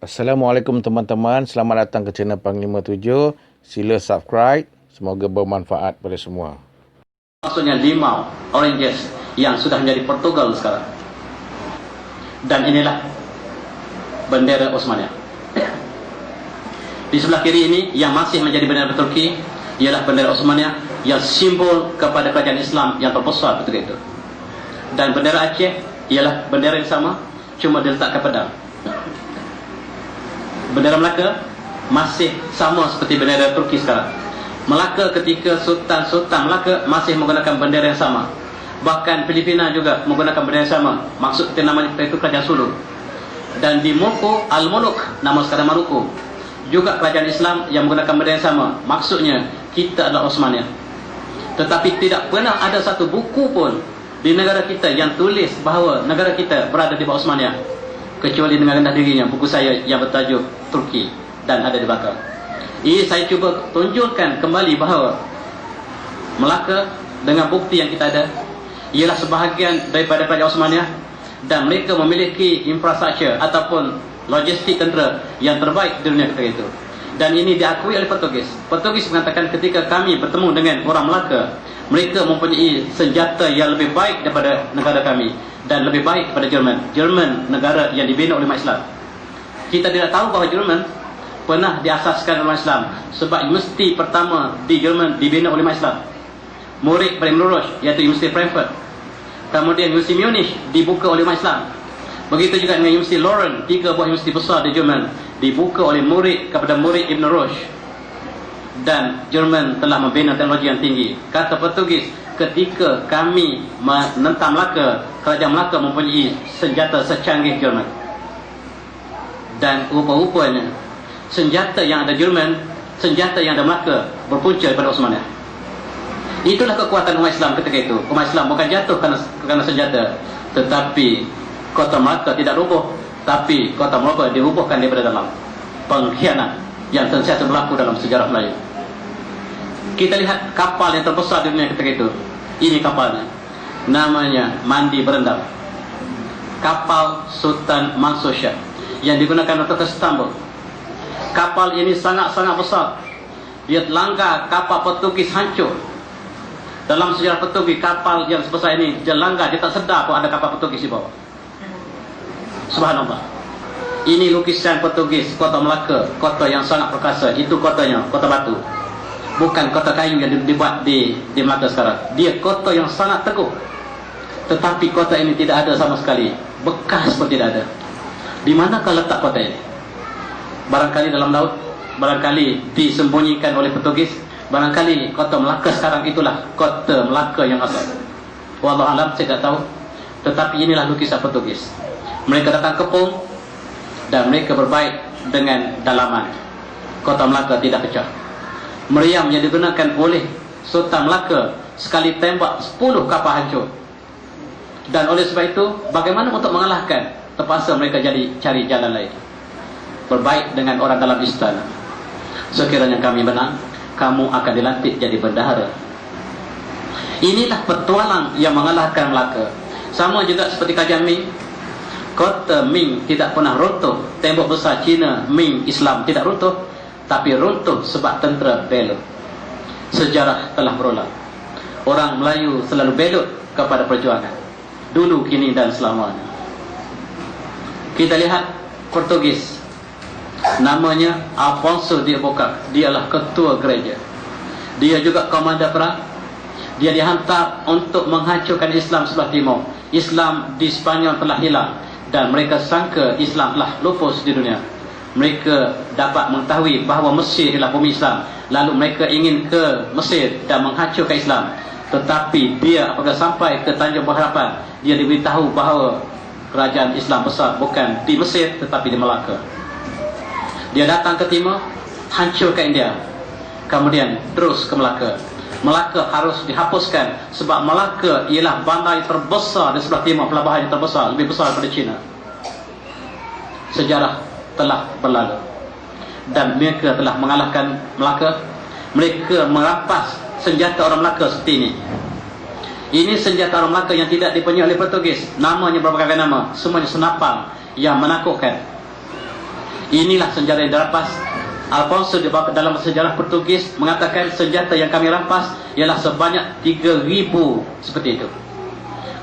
Assalamualaikum teman-teman, selamat datang ke channel Panglima 7. Sila subscribe, semoga bermanfaat pada semua. Maksudnya limau, oranges yang sudah menjadi Portugal sekarang. Dan inilah bendera Osmania. Di sebelah kiri ini yang masih menjadi bendera Turki ialah bendera Osmania yang simbol kepada kerajaan Islam yang terbesar ketika itu. Dan bendera Aceh ialah bendera yang sama, cuma diletakkan pedang. Bendera Melaka masih sama seperti bendera Turki sekarang. Melaka ketika Sultan Melaka masih menggunakan bendera yang sama. Bahkan Filipina juga menggunakan bendera yang sama. Maksud kita namanya itu Kerajaan Sulu. Dan di Moko Al-Muluk, nama sekarang Maluku, juga kerajaan Islam yang menggunakan bendera yang sama. Maksudnya kita adalah Osmania. Tetapi tidak pernah ada satu buku pun di negara kita yang tulis bahawa negara kita berada di bawah Osmania, kecuali dengan rendah dirinya buku saya yang bertajuk Turki dan ada di belakang. Ini saya cuba tunjukkan kembali bahawa Melaka dengan bukti yang kita ada ialah sebahagian daripada kerajaan Osmania, dan mereka memiliki infrastruktur ataupun logistik tentera yang terbaik di dunia ketika itu. Dan ini diakui oleh Portugis. Portugis mengatakan ketika kami bertemu dengan orang Melaka, mereka mempunyai senjata yang lebih baik daripada negara kami dan lebih baik daripada Jerman. Jerman negara yang dibina oleh umat Islam. Kita tidak tahu bahawa Jerman pernah diasaskan oleh umat Islam, sebab universiti pertama di Jerman dibina oleh umat Islam. Murid paling lurus iaitu Universiti Frankfurt. Kemudian Universiti Munich dibuka oleh umat Islam. Begitu juga dengan Universiti Leuven, 3 buah universiti besar di Jerman dibuka oleh murid kepada murid Ibn Rushd. Dan Jerman telah membina teknologi yang tinggi. Kata Portugis, ketika kami menentang Melaka, kerajaan Melaka mempunyai senjata secanggih Jerman. Dan rupa-rupanya senjata yang ada Jerman, senjata yang ada Melaka berpunca daripada Osmania. Itulah kekuatan umat Islam ketika itu. Umat Islam bukan jatuh kerana senjata, tetapi kota Melaka tidak rubuh, tapi kota Melaka dirubuhkan daripada dalam. Pengkhianat yang sentiasa berlaku dalam sejarah Melayu. Kita lihat kapal yang terbesar di dunia ketika itu. Ini kapalnya, namanya Mandi Berendam, kapal Sultan Mansur Shah yang digunakan untuk ke Istanbul. Kapal ini sangat-sangat besar. Dia langgar kapal Portugis hancur. Dalam sejarah Portugis, kapal yang sebesar ini dia langgar, dia tak sedar pun ada kapal Portugis di bawah. Subhanallah. Ini lukisan Portugis, kota Melaka, kota yang sangat perkasa. Itu kotanya, kota batu, bukan kota kayu yang dibuat di Melaka sekarang. Dia kota yang sangat teguh. Tetapi kota ini tidak ada sama sekali, bekas pun tidak ada. Di manakah letak kota ini? Barangkali dalam laut, barangkali disembunyikan oleh Portugis, barangkali kota Melaka sekarang itulah kota Melaka yang asal. Wallahu alam, saya tak tahu. Tetapi inilah lukisan Portugis. Mereka datang kepung dan mereka berbaik dengan dalaman. Kota Melaka tidak pecah. Meriam yang digunakan oleh Sultan Melaka sekali tembak 10 kapal hancur. Dan oleh sebab itu, bagaimana untuk mengalahkan? Terpaksa mereka cari jalan lain. Berbaik dengan orang dalam istana. Sekiranya kami menang, kamu akan dilantik jadi bendahara. Inilah petualang yang mengalahkan Melaka. Sama juga seperti kerajaan Ming. Kota Ming tidak pernah runtuh. Tembok besar Cina, Ming, Islam tidak runtuh, tapi runtuh sebab tentera belot. Sejarah telah berulang. Orang Melayu selalu belot kepada perjuangan, dulu, kini dan selamanya. Kita lihat Portugis, namanya Afonso de Albuquerque. Dialah ketua gereja. Dia juga komandan perang. Dia dihantar untuk menghancurkan Islam sebelah timur. Islam di Spanyol telah hilang, dan mereka sangka Islam telah lupus di dunia. Mereka dapat mengetahui bahawa Mesir ialah bumi Islam, lalu mereka ingin ke Mesir dan menghancurkan Islam. Tetapi dia apabila sampai ke Tanjung Berharapan, dia diberitahu bahawa kerajaan Islam besar bukan di Mesir tetapi di Melaka. Dia datang ke timur, hancurkan India, kemudian terus ke Melaka. Melaka harus dihapuskan sebab Melaka ialah bandar terbesar di sebelah timur, pelabuhan yang terbesar, lebih besar daripada China. Sejarah telah berlalu dan mereka telah mengalahkan Melaka. Mereka merampas senjata orang Melaka seperti ini. Ini senjata orang Melaka yang tidak dipunyai oleh Portugis. Namanya berbagai nama, semuanya senapang yang menakutkan. Inilah senjata yang dirampas. Alfonso dalam sejarah Portugis mengatakan senjata yang kami rampas ialah sebanyak 3,000 seperti itu.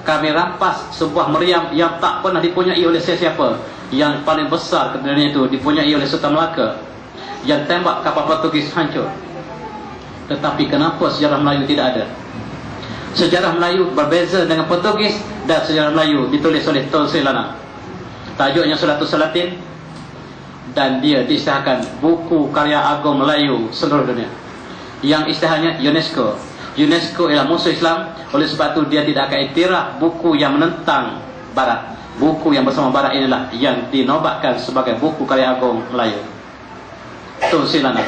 Kami rampas sebuah meriam yang tak pernah dipunyai oleh sesiapa. Yang paling besar kedudukannya itu dipunyai oleh Sultan Melaka, yang tembak kapal Portugis hancur. Tetapi kenapa sejarah Melayu tidak ada? Sejarah Melayu berbeza dengan Portugis, dan sejarah Melayu ditulis oleh Tun Sri Lanang. Tajuknya Suratus Salatin, dan dia diisytiharkan buku karya agung Melayu seluruh dunia. Yang isytiharnya UNESCO. UNESCO ialah musuh Islam, oleh sebab itu dia tidak akan iktiraf buku yang menentang Barat. Buku yang bersama Barat inilah yang dinobatkan sebagai buku karya agung Melayu. Tun Sri Lanang.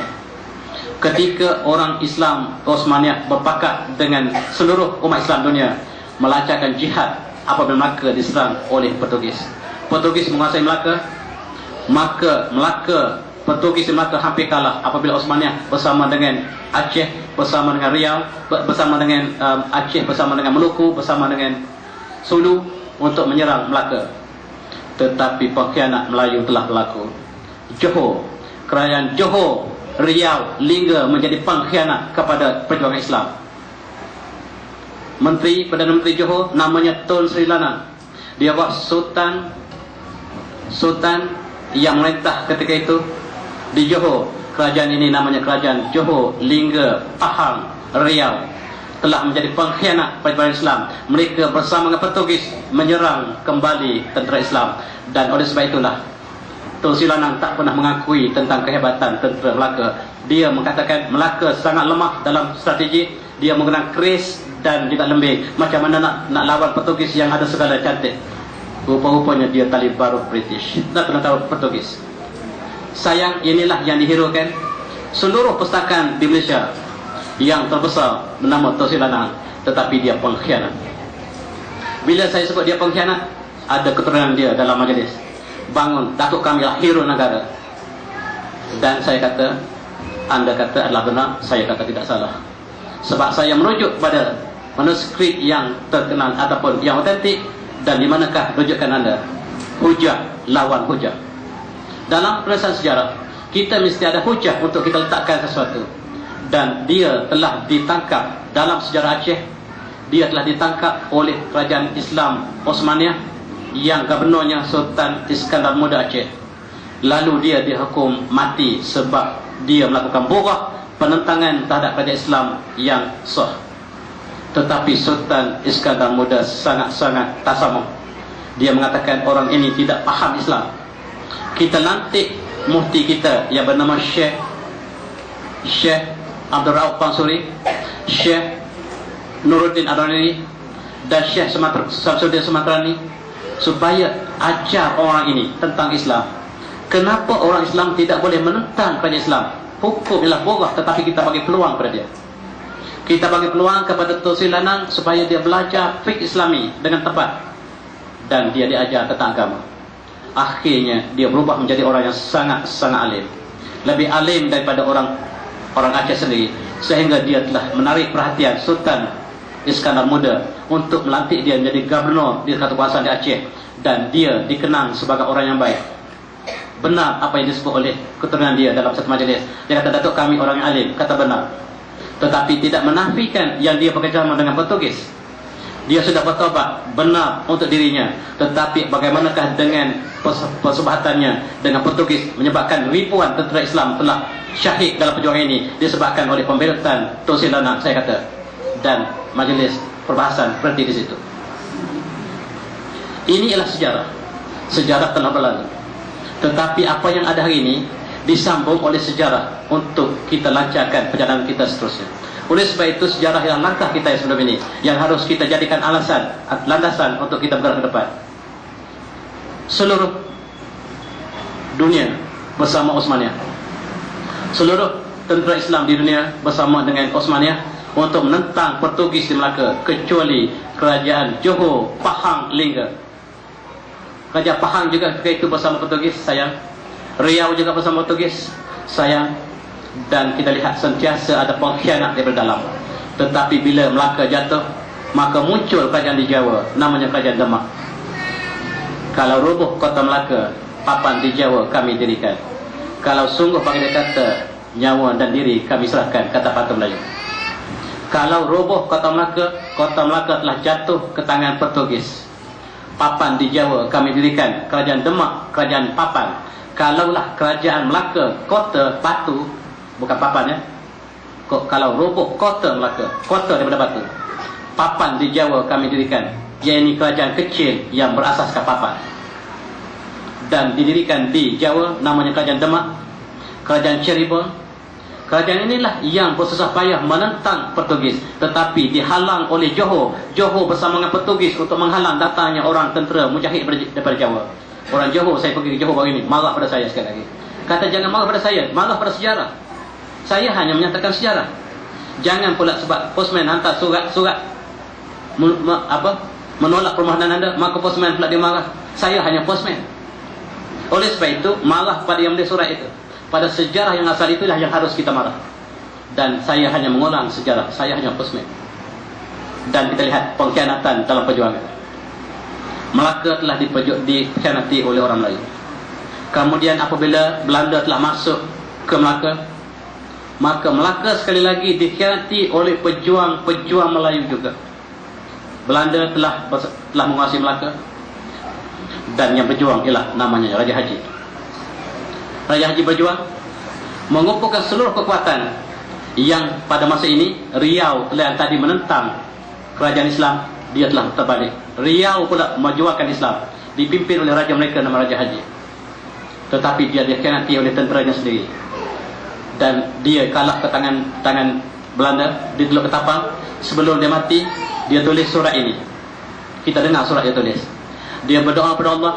Ketika orang Islam Osmaniyah berpakat dengan seluruh umat Islam dunia melancarkan jihad apabila Melaka diserang oleh Portugis. Portugis menguasai Melaka, maka Melaka, Portugis di Melaka hampir kalah apabila Osmaniyah bersama dengan Aceh, bersama dengan Riau, bersama dengan Aceh, bersama dengan Maluku, bersama dengan Sulu untuk menyerang Melaka. Tetapi pengkhianat Melayu telah berlaku. Johor, kerajaan Johor, Riau, Lingga menjadi pengkhianat kepada perjuangan Islam. Perdana Menteri Johor namanya Tun Sri Lanang. Dia buat sultan yang merintah ketika itu di Johor. Kerajaan ini namanya kerajaan Johor, Lingga, Pahang, Riau, telah menjadi pengkhianat perjuangan Islam. Mereka bersama dengan Portugis menyerang kembali tentera Islam. Dan oleh sebab itulah Tun Sri Lanang tak pernah mengakui tentang kehebatan tentera Melaka. Dia mengatakan Melaka sangat lemah dalam strategi. Dia menggunakan keris dan juga lembing. Macam mana nak lawan Portugis yang ada segala cantik? Rupa-rupanya dia tali baru British. Tak pernah tahu Portugis. Sayang, inilah yang dihiraukan seluruh pustakaan di Malaysia yang terbesar bernama Tun Sri Lanang. Tetapi dia pengkhianat. Bila saya sebut dia pengkhianat, ada keterangan dia dalam majlis. Bangun, datuk kami adalah hero negara. Dan saya kata, anda kata adalah benar, saya kata tidak salah. Sebab saya merujuk pada manuskrip yang terkenal ataupun yang otentik. Dan di manakah rujukan anda? Hujah lawan hujah. Dalam penulisan sejarah, kita mesti ada hujah untuk kita letakkan sesuatu. Dan dia telah ditangkap dalam sejarah Aceh. Dia telah ditangkap oleh kerajaan Islam Osmaniyah yang gubernurnya Sultan Iskandar Muda Aceh. Lalu dia dihukum mati sebab dia melakukan borah penentangan terhadap kerajaan Islam yang sah. Tetapi Sultan Iskandar Muda sangat-sangat tasamuh. Dia mengatakan orang ini tidak faham Islam. Kita lantik mufti kita yang bernama Syekh Abdul Rauf Pansuri, Syekh Nuruddin Adonani dan Syekh Samsudin Sumatrani supaya ajar orang ini tentang Islam. Kenapa orang Islam tidak boleh menentang kerajaan Islam? Hukum ialah borah, tetapi kita bagi peluang kepada dia. Kita bagi peluang kepada Tun Sri Lanang supaya dia belajar fiqh Islami dengan tepat. Dan dia diajar tentang agama. Akhirnya dia berubah menjadi orang yang sangat-sangat alim. Lebih alim daripada orang Aceh sendiri. Sehingga dia telah menarik perhatian Sultan Iskandar Muda untuk melantik dia menjadi gubernur di satu kawasan di Aceh. Dan dia dikenang sebagai orang yang baik. Benar apa yang disebut oleh keturunan dia dalam satu majlis. Dia kata, datuk kami orang yang alim. Kata benar. Tetapi tidak menafikan yang dia bekerjasama dengan Portugis. Dia sudah bertobat benar untuk dirinya. Tetapi bagaimanakah dengan persahabatannya dengan Portugis, menyebabkan ribuan tentera Islam telah syahid dalam perjuangan ini disebabkan oleh pemberontakan Tun Sri Lanang, saya kata. Dan majlis perbahasan berhenti di situ. Ini ialah sejarah. Sejarah telah berlalu. Tetapi apa yang ada hari ini disambung oleh sejarah untuk kita lancarkan perjalanan kita seterusnya. Oleh sebab itu sejarah yang langkah kita yang sebelum ini yang harus kita jadikan landasan untuk kita bergerak ke depan. Seluruh dunia bersama Osmaniyah, seluruh tentera Islam di dunia bersama dengan Osmaniyah untuk menentang Portugis di Melaka, kecuali kerajaan Johor, Pahang, Lingga. Kerajaan Pahang juga ketika itu bersama Portugis, sayang. Riau juga bersama Portugis, sayang. Dan kita lihat sentiasa ada pengkhianat daripada dalam. Tetapi bila Melaka jatuh, maka muncul kerajaan di Jawa, namanya kerajaan Demak. Kalau rubuh kota Melaka, papan di Jawa kami dirikan. Kalau sungguh bagi dia kata, nyawa dan diri kami serahkan, kata patah Melayu. Kalau roboh kota Melaka telah jatuh ke tangan Portugis. Papan di Jawa kami dirikan, kerajaan Demak, kerajaan Papan. Kalaulah kerajaan Melaka, kota batu, bukan papan ya. Kalau roboh kota Melaka, kota daripada batu, papan di Jawa kami dirikan, iaitu kerajaan kecil yang berasaskan papan. Dan didirikan di Jawa, namanya kerajaan Demak, kerajaan Cirebon. Kerajaan inilah yang bersusah payah menentang Portugis, tetapi dihalang oleh Johor. Johor bersama dengan Portugis untuk menghalang datangnya orang tentera mujahid daripada Jawa. Orang Johor, saya pergi ke Johor baru ini, marah pada saya sekali lagi. Kata jangan marah pada saya, marah pada sejarah. Saya hanya menyatakan sejarah. Jangan pula sebab postman hantar surat menolak permohonan anda, maka postman pula dia marah. Saya hanya postman. Oleh sebab itu, marah pada yang menulis surat itu. Pada sejarah yang asal itulah yang harus kita marah. Dan saya hanya mengulang sejarah, saya hanya postman. Dan kita lihat pengkhianatan dalam perjuangan. Melaka telah dikhianati oleh orang Melayu. Kemudian apabila Belanda telah masuk ke Melaka, maka Melaka sekali lagi dikhianati oleh pejuang-pejuang Melayu juga. Belanda telah menguasai Melaka, dan yang berjuang ialah namanya Raja Haji. Raja Haji berjuang mengumpulkan seluruh kekuatan yang pada masa ini Riau yang tadi menentang kerajaan Islam, dia telah terbalik. Riau pula memperjuangkan Islam, dipimpin oleh raja mereka nama Raja Haji. Tetapi dia dikhianati oleh tenteranya sendiri, dan dia kalah ke tangan Belanda di Teluk Ketapang. Sebelum dia mati, dia tulis surat ini. Kita dengar surat dia tulis. Dia berdoa kepada Allah,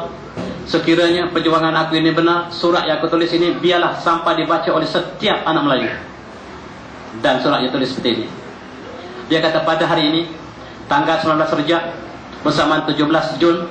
sekiranya perjuangan aku ini benar, surat yang aku tulis ini biarlah sampai dibaca oleh setiap anak Melayu. Dan surat dia tulis seperti ini. Dia kata pada hari ini, tanggal 19 Rejab bersamaan 17 Jun,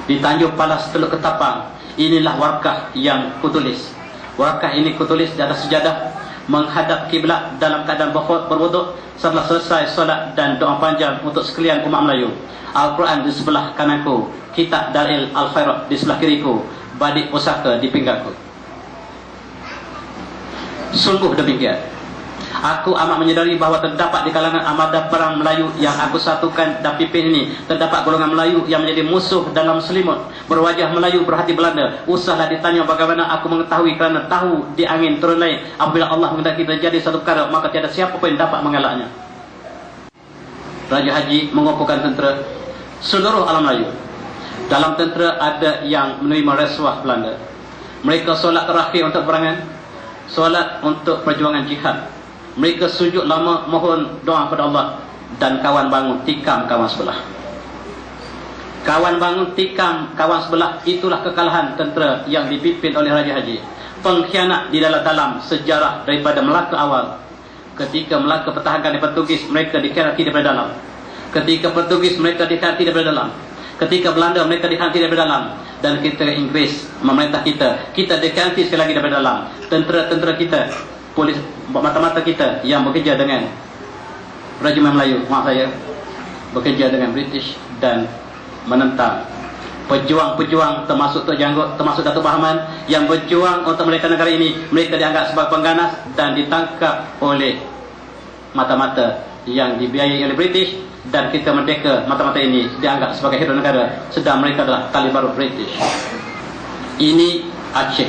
di Tanjung Palas Teluk Ketapang, inilah warkah yang kutulis. Warkah ini kutulis di atas sejadah, menghadap kiblat dalam keadaan berwuduk setelah selesai solat dan doa panjang untuk sekalian umat Melayu. Al-Quran di sebelah kananku, kitab Dalil Al-Khairat di sebelah kiriku, badik pusaka di pinggangku. Sungguh demikian. Aku amat menyadari bahawa terdapat di kalangan armada perang Melayu yang aku satukan dan pimpin ini, terdapat golongan Melayu yang menjadi musuh dalam selimut, berwajah Melayu berhati Belanda. Usahlah ditanya bagaimana aku mengetahui, kerana tahu di angin turun lain. Apabila Allah menghendaki terjadi satu perkara, maka tiada siapa pun yang dapat mengelaknya. Raja Haji mengumpulkan tentera seluruh alam Melayu. Dalam tentera ada yang menerima rasuah Belanda. Mereka solat terakhir untuk perangan, solat untuk perjuangan jihad. Mereka sujud lama mohon doa kepada Allah, dan kawan bangun tikam kawan sebelah. Kawan bangun tikam kawan sebelah, itulah kekalahan tentera yang dipimpin oleh Raja Haji. Pengkhianat di dalam sejarah daripada Melaka awal. Ketika Melaka pertahankan di Portugis, mereka dikhianati daripada dalam. Ketika Portugis, mereka dikhianati daripada dalam. Ketika Belanda, mereka dikhianati daripada dalam. Dan ketika Inggris memerintah kita dikhianati sekali lagi daripada dalam. Tentera-tentera kita, polis mata-mata kita yang bekerja dengan Regimen Melayu, maaf saya, bekerja dengan British dan menentang pejuang-pejuang termasuk Tok Janggut, termasuk Datuk Bahaman yang berjuang untuk mereka negara ini. Mereka dianggap sebagai pengganas dan ditangkap oleh mata-mata yang dibiayai oleh British, dan kita merdeka, mata-mata ini dianggap sebagai hero negara, sedang mereka adalah tali baru British. Ini Aceh.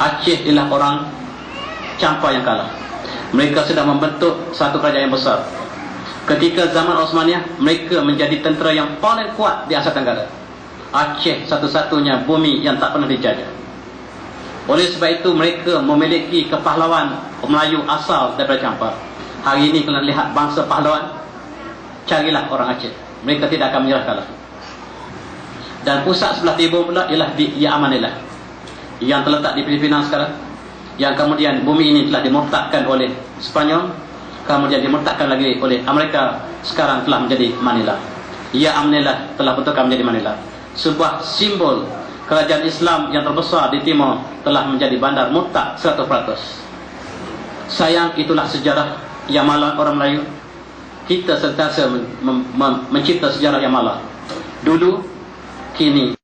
Aceh ialah orang Campa yang kalah. Mereka sedang membentuk satu kerajaan yang besar. Ketika zaman Osmaniyah, mereka menjadi tentera yang paling kuat di Asia Tenggara. Aceh satu-satunya bumi yang tak pernah dijajah. Oleh sebab itu mereka memiliki kepahlawan Melayu asal daripada Campa. Hari ini kena lihat bangsa pahlawan, carilah orang Aceh. Mereka tidak akan menyerah kalah. Dan pusat sebelah timur pula ialah di Amanillah, yang terletak di Filipina sekarang, yang kemudian bumi ini telah dimurtadkan oleh Spanyol, kemudian dimurtadkan lagi oleh Amerika, sekarang telah menjadi Manila. Ya Amanillah telah bentukkan menjadi Manila, sebuah simbol kerajaan Islam yang terbesar di timur, telah menjadi bandar murtad 100%. Sayang, itulah sejarah yang malang orang Melayu. Kita sentiasa mencipta sejarah yang malang. Dulu, kini